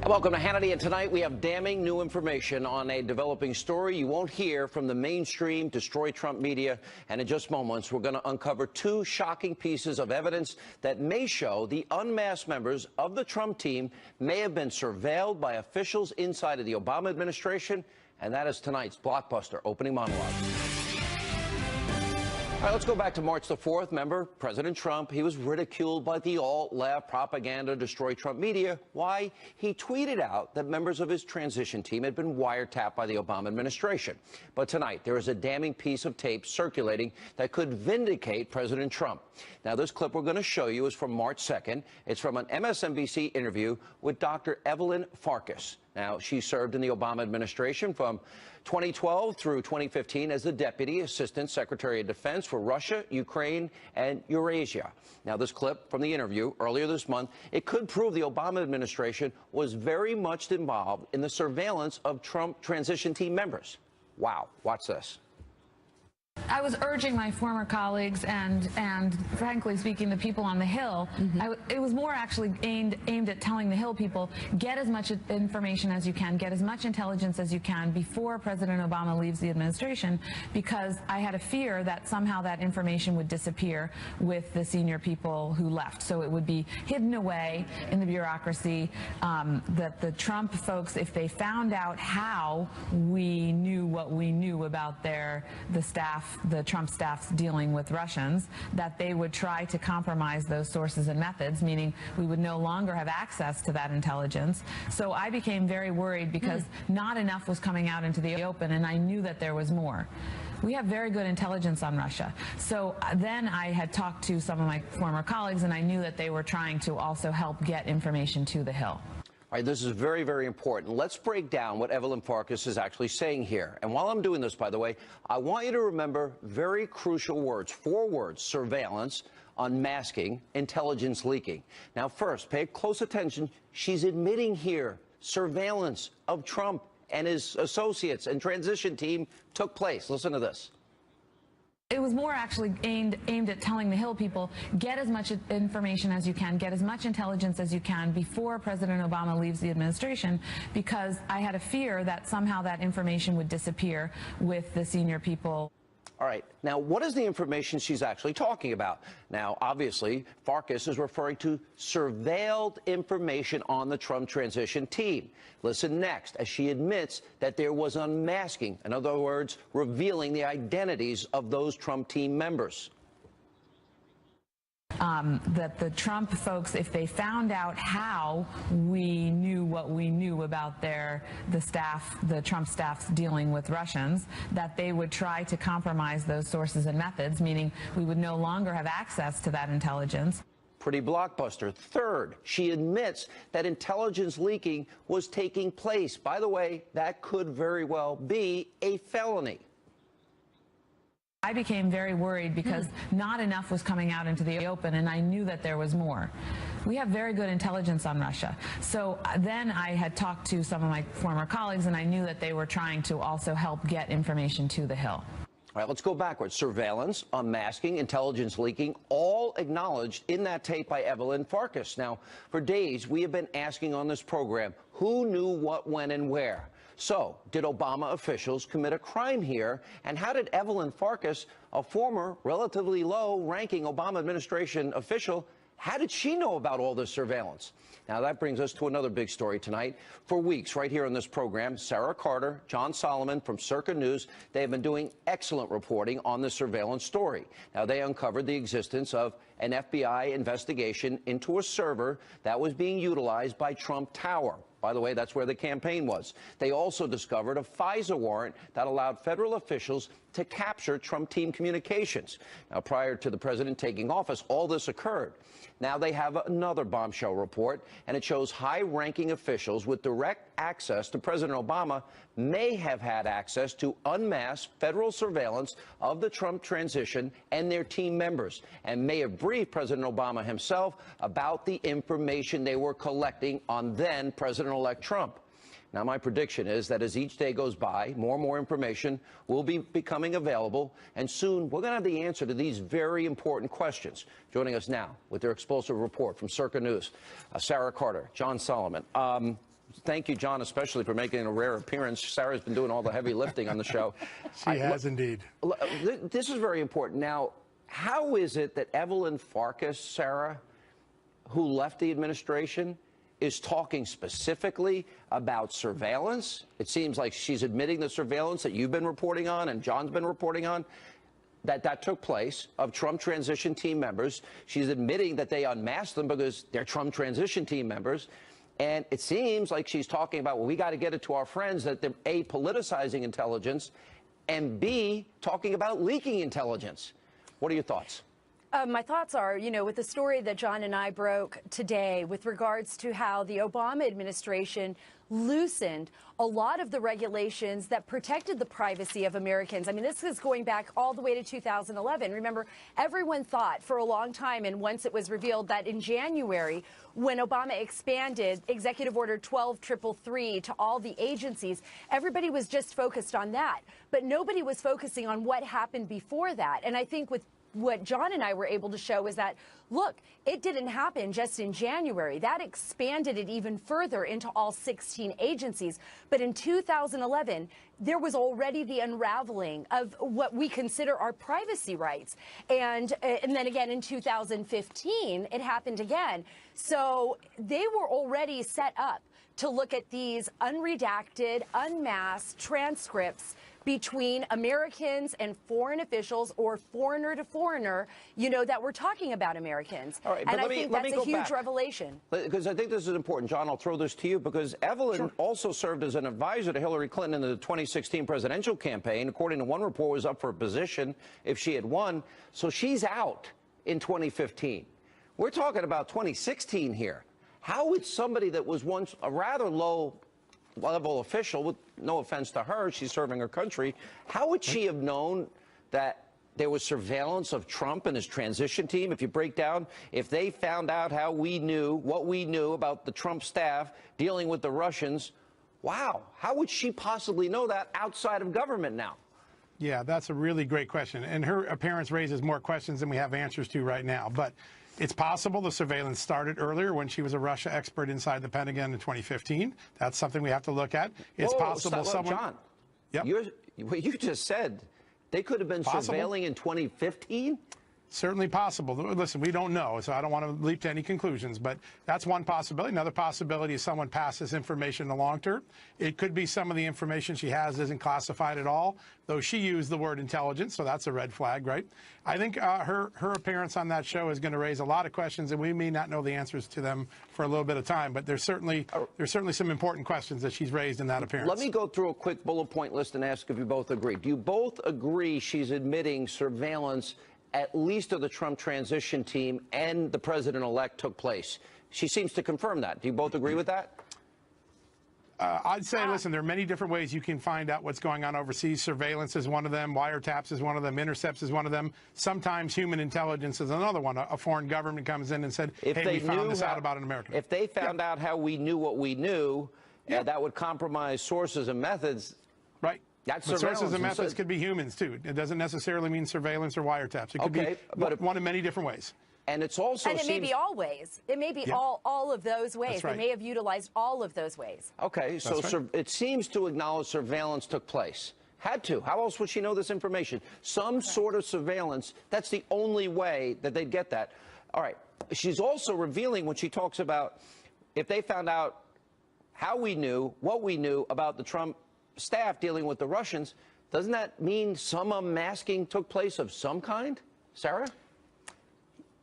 Welcome to Hannity, and tonight we have damning new information on a developing story you won't hear from the mainstream destroy Trump media. And in just moments, we're going to uncover two shocking pieces of evidence that may show the unmasked members of the Trump team may have been surveilled by officials inside of the Obama administration. And that is tonight's blockbuster opening monologue. All right, let's go back to March the 4th. Remember, President Trump, he was ridiculed by the alt-left propaganda, destroy Trump media. Why? He tweeted out that members of his transition team had been wiretapped by the Obama administration. But tonight, there is a damning piece of tape circulating that could vindicate President Trump. Now, this clip we're going to show you is from March 2nd. It's from an MSNBC interview with Dr. Evelyn Farkas. Now, she served in the Obama administration from 2012 through 2015 as the Deputy Assistant Secretary of Defense for Russia, Ukraine, and Eurasia. Now, this clip from the interview earlier this month, it could prove the Obama administration was very much involved in the surveillance of Trump transition team members. Wow. Watch this. I was urging my former colleagues and frankly speaking, the people on the Hill, it was more actually aimed at telling the Hill people, get as much information as you can, get as much intelligence as you can before President Obama leaves the administration, because I had a fear that somehow that information would disappear with the senior people who left. So it would be hidden away in the bureaucracy, that the Trump folks, if they found out how we knew what we knew about the Trump staff's dealing with Russians, that they would try to compromise those sources and methods, meaning we would no longer have access to that intelligence. So I became very worried because not enough was coming out into the open, and I knew that there was more. We have very good intelligence on Russia. So then I had talked to some of my former colleagues, and I knew that they were trying to also help get information to the Hill. All right, this is very, very important. Let's break down what Evelyn Farkas is actually saying here. And while I'm doing this, by the way, I want you to remember very crucial words, 4 words: surveillance, unmasking, intelligence leaking. Now, first, pay close attention. She's admitting here surveillance of Trump and his associates and transition team took place. Listen to this. It was more actually aimed at telling the Hill people, get as much information as you can, get as much intelligence as you can before President Obama leaves the administration, because I had a fear that somehow that information would disappear with the senior people. All right. Now, what is the information she's actually talking about? Now, obviously, Farkas is referring to surveilled information on the Trump transition team. Listen next, as she admits that there was unmasking, in other words, revealing the identities of those Trump team members. That the Trump folks, if they found out how we knew what we knew about the Trump staff's dealing with Russians, that they would try to compromise those sources and methods, meaning we would no longer have access to that intelligence. Pretty blockbuster. Third, she admits that intelligence leaking was taking place. By the way, that could very well be a felony. I became very worried because not enough was coming out into the open, and I knew that there was more. We have very good intelligence on Russia. So then I had talked to some of my former colleagues, and I knew that they were trying to also help get information to the Hill. All right, let's go backwards. Surveillance, unmasking, intelligence leaking, all acknowledged in that tape by Evelyn Farkas. Now, for days, we have been asking on this program, who knew what, when, and where? So, did Obama officials commit a crime here? And how did Evelyn Farkas, a former, relatively low-ranking Obama administration official, how did she know about all this surveillance? Now, that brings us to another big story tonight. For weeks, right here on this program, Sara Carter, John Solomon from Circa News, they have been doing excellent reporting on the surveillance story. Now, they uncovered the existence of an FBI investigation into a server that was being utilized by Trump Tower. By the way, that's where the campaign was. They also discovered a FISA warrant that allowed federal officials to capture Trump team communications. Now, prior to the president taking office, all this occurred. Now they have another bombshell report, and it shows high-ranking officials with direct access to President Obama may have had access to unmasked federal surveillance of the Trump transition and their team members, and may have briefed President Obama himself about the information they were collecting on then President-elect Trump. Now, my prediction is that as each day goes by, more and more information will be becoming available, and soon we're going to have the answer to these very important questions. Joining us now with their explosive report from Circa News, Sara Carter, John Solomon. thank you, John, especially for making a rare appearance. Sarah's been doing all the heavy lifting on the show. She has indeed. This is very important. Now, how is it that Evelyn Farkas, Sarah, who left the administration, is talking specifically about surveillance? It seems like she's admitting the surveillance that you've been reporting on and John's been reporting on, that took place of Trump transition team members. She's admitting that they unmasked them because they're Trump transition team members. And it seems like she's talking about, well, we got to get it to our friends that they're A, politicizing intelligence, and B, talking about leaking intelligence. What are your thoughts? My thoughts are, you know, with the story that John and I broke today with regards to how the Obama administration loosened a lot of the regulations that protected the privacy of Americans. I mean, this is going back all the way to 2011. Remember, everyone thought for a long time, and once it was revealed that in January, when Obama expanded Executive Order 12333 to all the agencies, everybody was just focused on that. But nobody was focusing on what happened before that. And I think with what John and I were able to show is that, look, it didn't happen just in January. That expanded it even further into all 16 agencies. But in 2011, there was already the unraveling of what we consider our privacy rights. And then again in 2015, it happened again. So they were already set up to look at these unredacted, unmasked transcripts between Americans and foreign officials, or foreigner to foreigner, you know, that we're talking about Americans. All right, and I think that's a huge revelation. Because I think this is important. John, I'll throw this to you, because Evelyn also served as an advisor to Hillary Clinton in the 2016 presidential campaign. According to one report, was up for a position if she had won. So she's out in 2015. We're talking about 2016 here. How would somebody that was once a rather low-level official, with no offense to her, she's serving her country, how would she have known that there was surveillance of Trump and his transition team? If you break down, if they found out how we knew, what we knew about the Trump staff dealing with the Russians, wow, how would she possibly know that outside of government now? Yeah, that's a really great question. And her appearance raises more questions than we have answers to right now. But it's possible the surveillance started earlier when she was a Russia expert inside the Pentagon in 2015. That's something we have to look at. It's possible someone... John, yep. What you just said, they could have been surveilling in 2015? Certainly possible. Listen, we don't know, so I don't want to leap to any conclusions, but that's one possibility. Another possibility is someone passes information along to her. It could be some of the information she has isn't classified at all, though she used the word intelligence, so that's a red flag, right? I think her appearance on that show is going to raise a lot of questions, and we may not know the answers to them for a little bit of time, but there's certainly some important questions that she's raised in that appearance. Let me go through a quick bullet point list and ask if you both agree. Do you both agree she's admitting surveillance at least of the Trump transition team and the president-elect took place? She seems to confirm that. Do you both agree with that? I'd say, listen, there are many different ways you can find out what's going on overseas. Surveillance is one of them. Wiretaps is one of them. Intercepts is one of them. Sometimes human intelligence is another one. A foreign government comes in and said, hey, we found this out about an American. If they found out how we knew what we knew, that would compromise sources and methods. Right. That's sources and methods could be humans, too. It doesn't necessarily mean surveillance or wiretaps. It could be one of many different ways. And it's also and it may be all ways. It may be all of those ways. Right. They may have utilized all of those ways. Okay, so it seems to acknowledge surveillance took place. Had to. How else would she know this information? Some sort of surveillance. That's the only way that they'd get that. All right. She's also revealing when she talks about if they found out how we knew, what we knew about the Trump staff dealing with the Russians, doesn't that mean some unmasking took place of some kind? Sarah?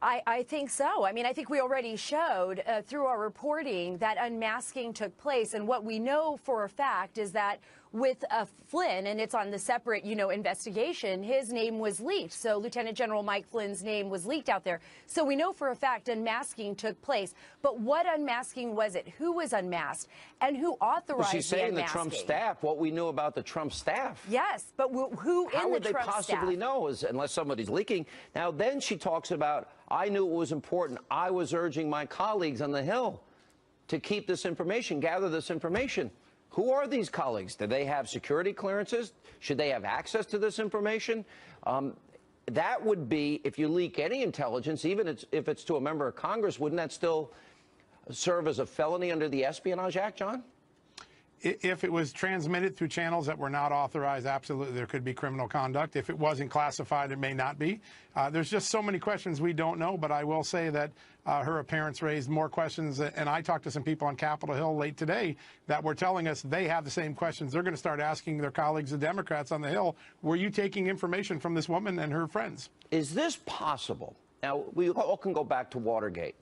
I think so. I mean, I think we already showed through our reporting that unmasking took place. And what we know for a fact is that with Flynn, and it's on the separate, investigation, his name was leaked. So Lieutenant General Mike Flynn's name was leaked out there. So we know for a fact unmasking took place. But what unmasking was it? Who was unmasked? And who authorized the unmasking? She's saying the Trump staff, what we knew about the Trump staff. Yes, but who in the Trump staff? How would they possibly know unless somebody's leaking? Now, then she talks about, I knew it was important. I was urging my colleagues on the Hill to keep this information, gather this information. Who are these colleagues? Do they have security clearances? Should they have access to this information? That would be, if you leak any intelligence, even if it's to a member of Congress, wouldn't that still serve as a felony under the Espionage Act, John? If it was transmitted through channels that were not authorized, absolutely there could be criminal conduct. If it wasn't classified, it may not be. There's just so many questions we don't know, but I will say that her appearance raised more questions, and I talked to some people on Capitol Hill late today that were telling us they have the same questions. They're going to start asking their colleagues, the Democrats on the Hill, were you taking information from this woman and her friends? Is this possible? Now, we all can go back to Watergate.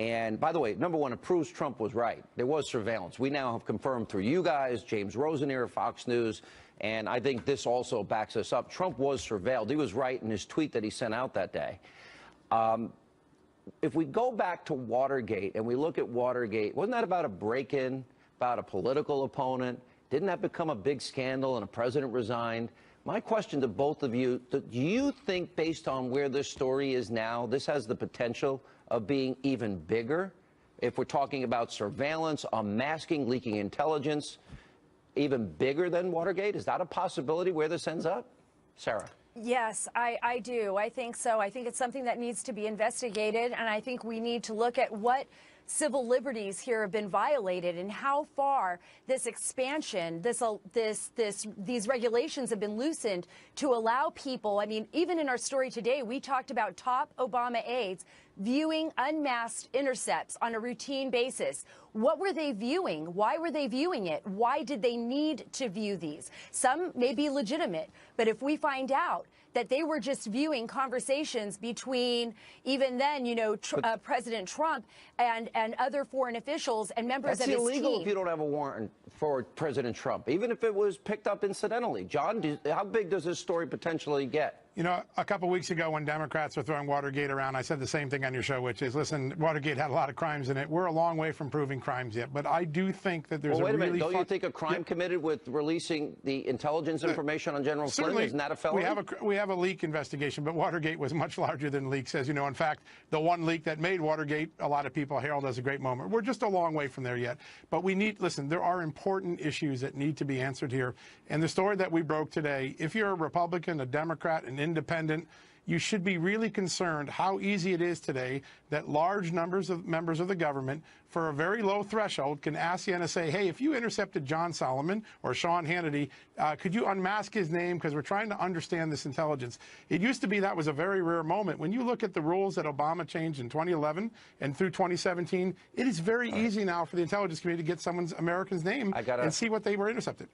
And by the way, number one, it proves Trump was right. There was surveillance. We now have confirmed through you guys, James Rosenier, Fox News, and I think this also backs us up. Trump was surveilled. He was right in his tweet that he sent out that day. If we go back to Watergate and we look at Watergate, wasn't that about a break-in, about a political opponent? Didn't that become a big scandal and a president resigned? My question to both of you, do you think based on where this story is now, this has the potential of being even bigger? If we're talking about surveillance, unmasking, leaking intelligence, even bigger than Watergate? Is that a possibility where this ends up? Sarah. Yes, I do. I think so. I think it's something that needs to be investigated, and I think we need to look at what civil liberties here have been violated and how far this expansion, these regulations have been loosened to allow people. I mean, even in our story today, we talked about top Obama aides viewing unmasked intercepts on a routine basis. What were they viewing? Why were they viewing it? Why did they need to view these? Some may be legitimate, but if we find out that they were just viewing conversations between, even then, you know, President Trump and other foreign officials and members of his team. That's illegal if you don't have a warrant for President Trump, even if it was picked up incidentally. John, how big does this story potentially get? You know, a couple weeks ago when Democrats were throwing Watergate around, I said the same thing on your show, which is, listen, Watergate had a lot of crimes in it. We're a long way from proving crimes yet, but I do think that there's wait a really... Don't you think a crime committed with releasing the intelligence information on General Flynn, isn't that a felony? We have a leak investigation, but Watergate was much larger than leaks, as you know. In fact, the one leak that made Watergate, a lot of people herald as a great moment. We're just a long way from there yet. But we need, listen, there are important issues that need to be answered here. And the story that we broke today, if you're a Republican, a Democrat, an independent, you should be really concerned how easy it is today that large numbers of members of the government, for a very low threshold, can ask the NSA, hey, if you intercepted John Solomon or Sean Hannity, could you unmask his name because we're trying to understand this intelligence. It used to be that was a very rare moment. When you look at the rules that Obama changed in 2011 and through 2017, it is very easy now for the intelligence community to get American's name and see what they were intercepted.